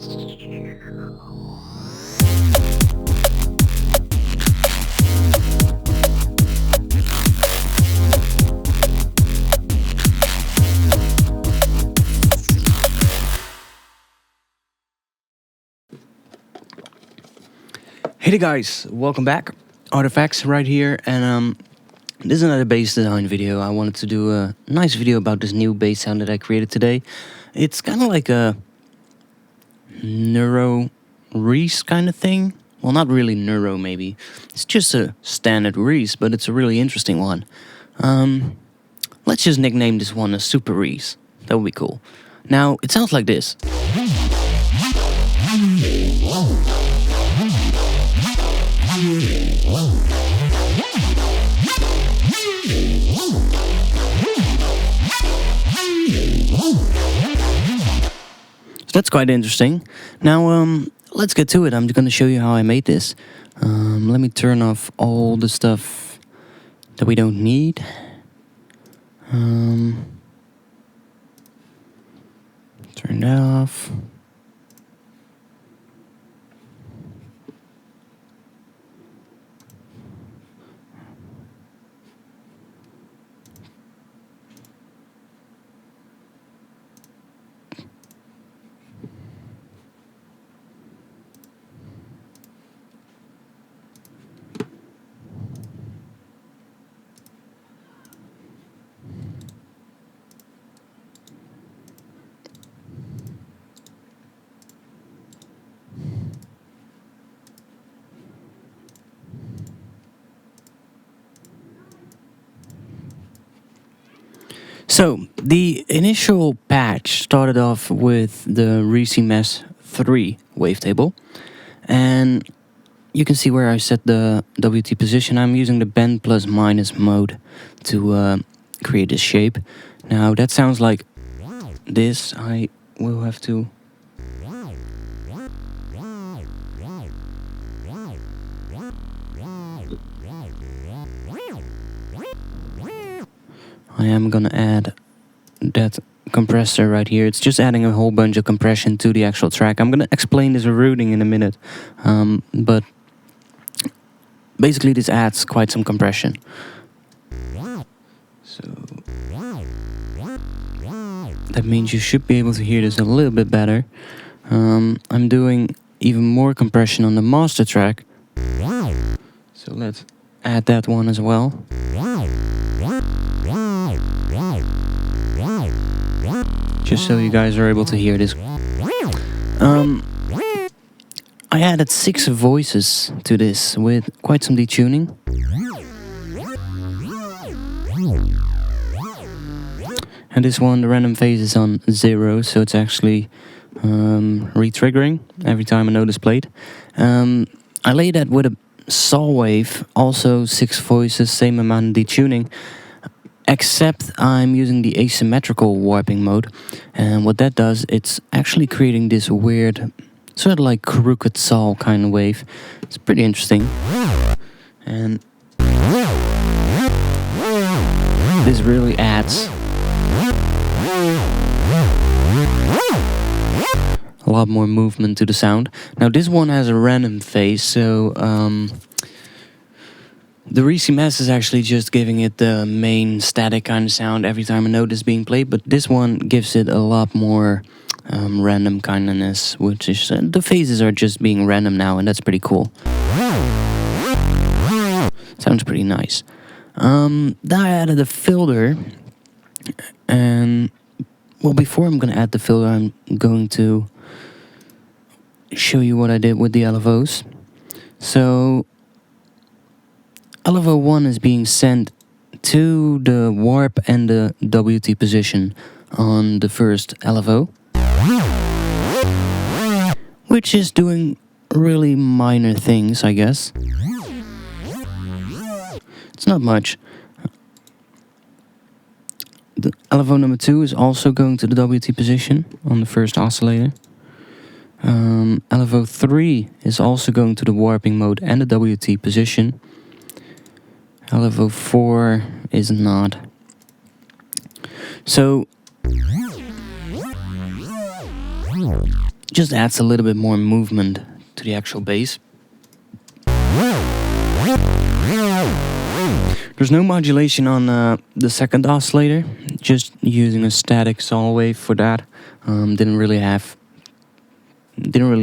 Hey there guys, welcome back. ARTFX right here, and this is another bass design video. I wanted to do a nice video about this new bass sound that I created today. It's kind of like a neuro Reese kind of thing. Well, not really neuro maybe. It's just a standard Reese, but it's a really interesting one. Let's just nickname this one a Super Reese. That would be cool. Now, it sounds like this. So that's quite interesting. Now, let's get to it. I'm going to show you how I made this. Let me turn off all the stuff that we don't need. Turn that off. So, the initial patch started off with the Reese 3 wavetable, and you can see where I set the WT position. I'm using the bend plus minus mode to create this shape. Now that sounds like this. I will have to... I am gonna add that compressor right here. It's just adding a whole bunch of compression to the actual track. I'm gonna explain this routing in a minute, but basically this adds quite some compression. So that means you should be able to hear this a little bit better. I'm doing even more compression on the master track, so let's add that one as well. Just so you guys are able to hear this. I added 6 voices to this with quite some detuning. And this one, the random phase is on 0, so it's actually re-triggering every time a note is played. I laid that with a saw wave, also 6 voices, same amount of detuning. Except I'm using the asymmetrical warping mode, and what that does, it's actually creating this weird, sort of like crooked saw kind of wave. It's pretty interesting. And this really adds a lot more movement to the sound. Now this one has a random phase, so the Reese is actually just giving it the main static kind of sound every time a note is being played, but this one gives it a lot more random kindness, which is the phases are just being random now, and that's pretty cool. Sounds pretty nice. Then I added a filter, and well, before I'm gonna add the filter, I'm going to show you what I did with the LFOs. So LFO 1 is being sent to the warp and the WT position on the first LFO, which is doing really minor things, I guess. It's not much. The LFO number 2 is also going to the WT position on the first oscillator. LFO 3 is also going to the warping mode and the WT position. LFO 4 is not. So just adds a little bit more movement to the actual bass. There's no modulation on the second oscillator, just using a static saw wave for that. Didn't really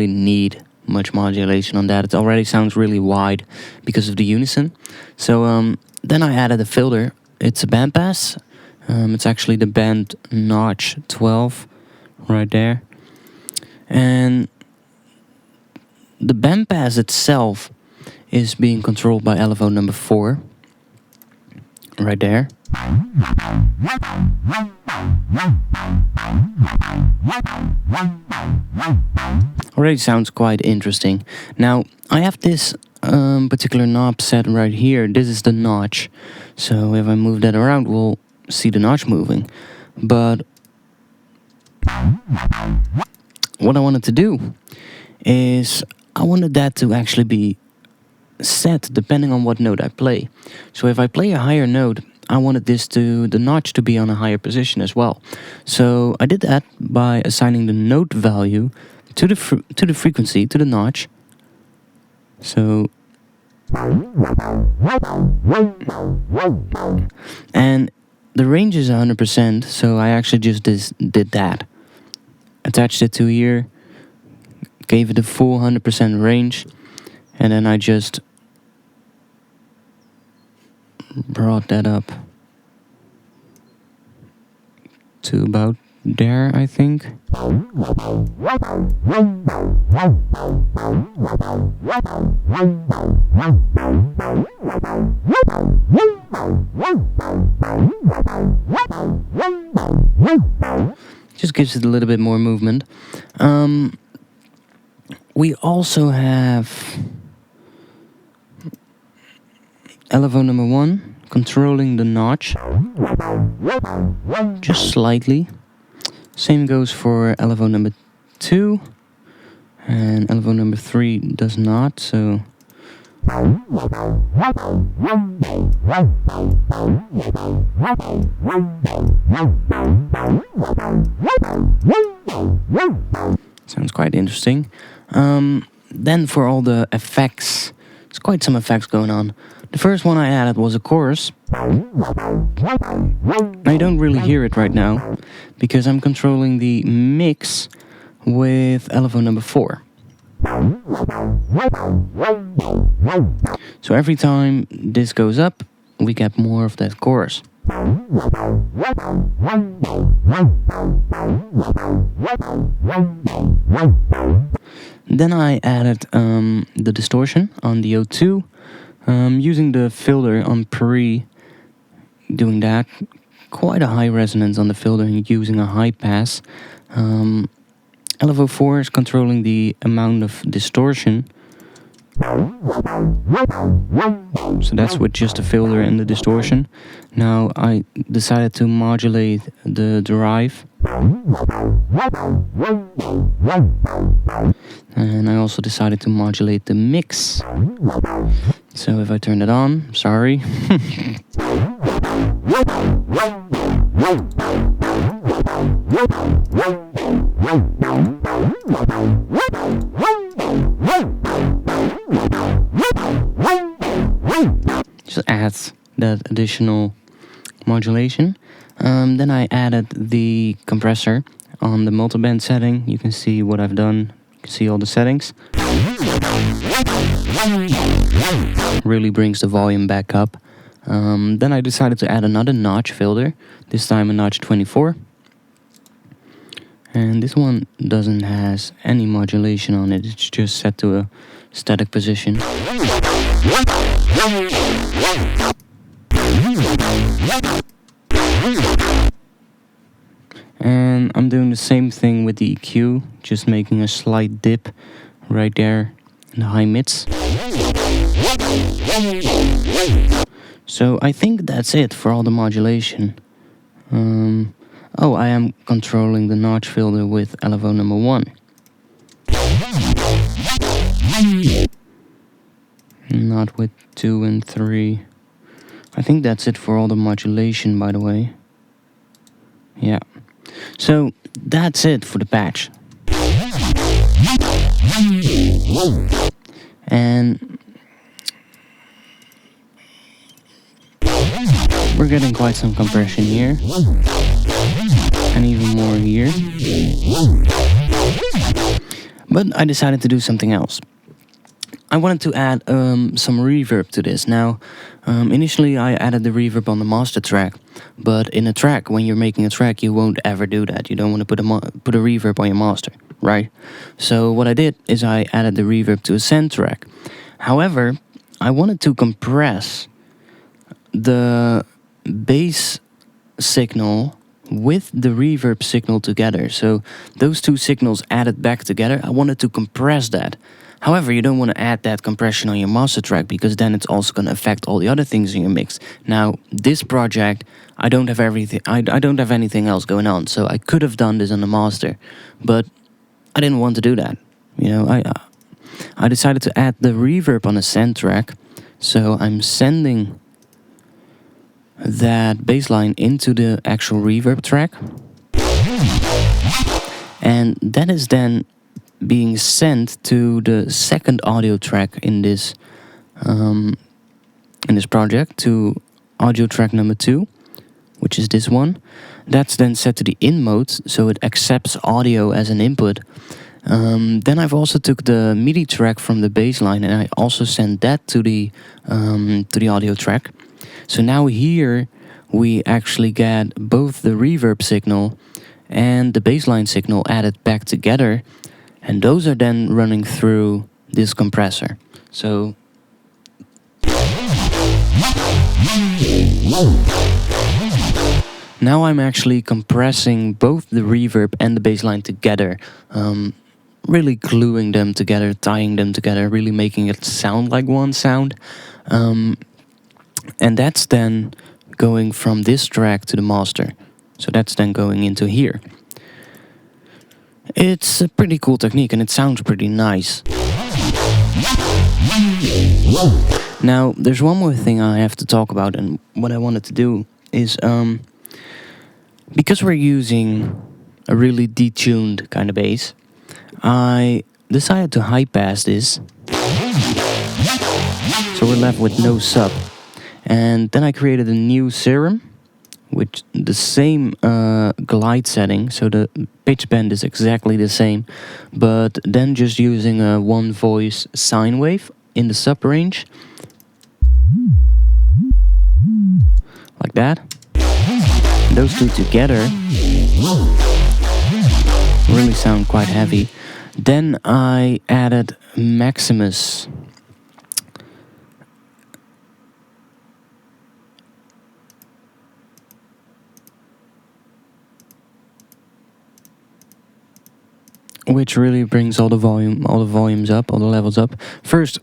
need much modulation on that. It already sounds really wide because of the unison. So then I added a filter. It's a bandpass. It's actually the band notch 12 right there. And the bandpass itself is being controlled by LFO number 4 right there. Already sounds quite interesting. Now I have this particular knob set right here. This is the notch, so if I move that around we'll see the notch moving. But what I wanted to do is I wanted that to actually be set depending on what note I play. So if I play a higher note, I wanted the notch to be on a higher position as well. So I did that by assigning the note value to the frequency, to the notch. So and the range is 100%, so I actually just did that. Attached it to here, gave it a full 100% range, and then I just brought that up to about there, I think. Just gives it a little bit more movement. We also have LFO number 1 controlling the notch just slightly. Same goes for LFO number 2, and LFO number 3 does not, so sounds quite interesting. Then for all the effects, there's quite some effects going on. The first one I added was a chorus. I don't really hear it right now because I'm controlling the mix with LFO number 4. So every time this goes up, we get more of that chorus. Then I added the distortion on the O2, using the filter on pre, doing that. Quite a high resonance on the filter and using a high pass. LFO 4 is controlling the amount of distortion. So that's with just the filter and the distortion. Now I decided to modulate the drive. And I also decided to modulate the mix. So if I turn it on, sorry. Just adds that additional modulation. Then I added the compressor on the multiband setting. You can see what I've done. You can see all the settings. Really brings the volume back up. Then I decided to add another notch filter, this time a notch 24. And this one doesn't has any modulation on it, it's just set to a static position. And I'm doing the same thing with the EQ, just making a slight dip right there in the high mids. So I think that's it for all the modulation. I am controlling the notch filter with LFO number 1. Not with 2 and 3. I think that's it for all the modulation, by the way. Yeah. So that's it for the patch. And we're getting quite some compression here. And even more here. But I decided to do something else. I wanted to add some reverb to this. Now, initially I added the reverb on the master track, but in a track, when you're making a track, you won't ever do that. You don't want to put a reverb on your master, right? So what I did is I added the reverb to a send track. However, I wanted to compress the bass signal with the reverb signal together. So those two signals added back together, I wanted to compress that. However, you don't want to add that compression on your master track, because then it's also going to affect all the other things in your mix. Now, this project, I don't have everything. I don't have anything else going on, so I could have done this on the master, but I didn't want to do that. You know, I decided to add the reverb on a send track, so I'm sending that bass line into the actual reverb track, and that is then being sent to the second audio track in this project, to audio track number 2, which is this one. That's then set to the in mode, so it accepts audio as an input. Then I've also took the MIDI track from the bass line, and I also sent that to the audio track. So now here we actually get both the reverb signal and the bassline signal added back together, and those are then running through this compressor. So now I'm actually compressing both the reverb and the bassline together, really gluing them together, tying them together, really making it sound like one sound. And that's then going from this track to the master. So that's then going into here. It's a pretty cool technique, and it sounds pretty nice. Now, there's one more thing I have to talk about, and what I wanted to do is, because we're using a really detuned kind of bass, I decided to high pass this. So we're left with no sub. And then I created a new serum, with the same glide setting, so the pitch bend is exactly the same, but then just using a one voice sine wave in the sub range, like that. Those two together really sound quite heavy. Then I added Maximus, which really brings all the volumes up, all the levels up. First,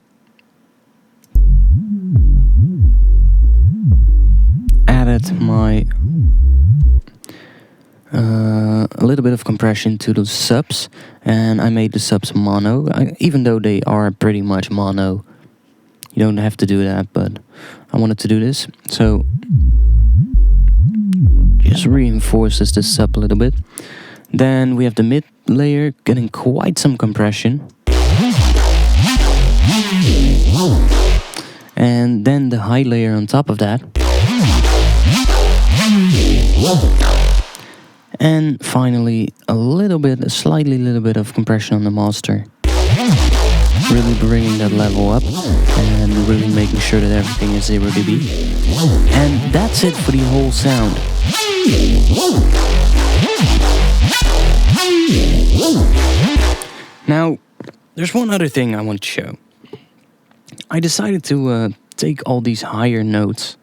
added my a little bit of compression to the subs, and I made the subs mono, even though they are pretty much mono. You don't have to do that, but I wanted to do this, so just reinforces the sub a little bit. Then we have the mid layer getting quite some compression. And then the high layer on top of that. And finally a slightly little bit of compression on the master. Really bringing that level up and really making sure that everything is 0 dB. And that's it for the whole sound. Now, there's one other thing I want to show. I decided to take all these higher notes,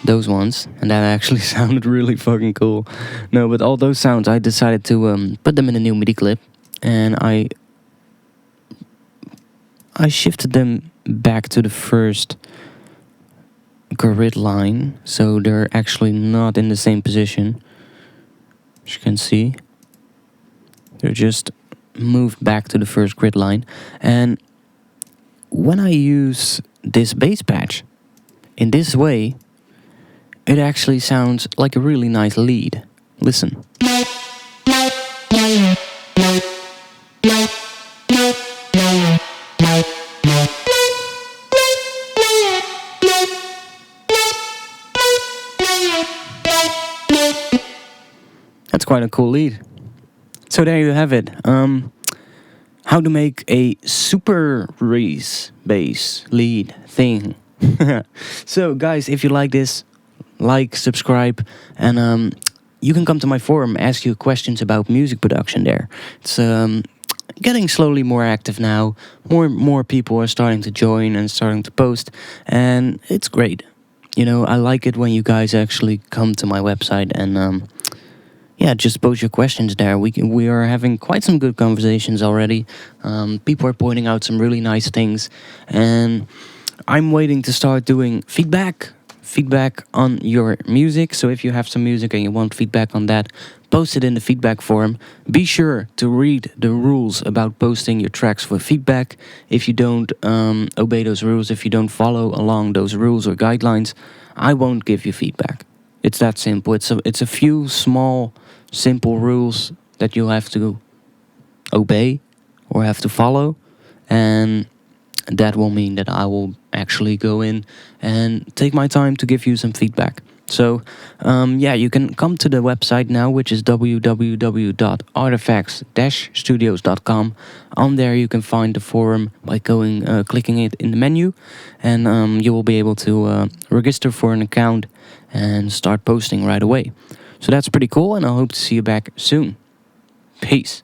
those ones, and that actually sounded really fucking cool. No, but all those sounds, I decided to put them in a new MIDI clip, and I shifted them back to the first grid line, so they're actually not in the same position. As you can see, they're just moved back to the first grid line. And when I use this bass patch in this way, it actually sounds like a really nice lead. Listen. quite a cool lead. So there you have it. How to make a super Reese bass lead thing. So guys, if you like this, like, subscribe, and you can come to my forum, ask you questions about music production there. It's getting slowly more active now. More people are starting to join and starting to post, and it's great. You know, I like it when you guys actually come to my website and yeah, just post your questions there. We are having quite some good conversations already. People are pointing out some really nice things, and I'm waiting to start doing feedback on your music. So if you have some music and you want feedback on that, post it in the feedback forum. Be sure to read the rules about posting your tracks for feedback. If you don't obey those rules, if you don't follow along those rules or guidelines, I won't give you feedback. It's that simple. It's a few small, simple rules that you have to obey or have to follow, and that will mean that I will actually go in and take my time to give you some feedback. So, yeah, you can come to the website now, which is www.artfx-studios.com. On there, you can find the forum by clicking it in the menu, and you will be able to register for an account and start posting right away. So that's pretty cool, and I hope to see you back soon. Peace.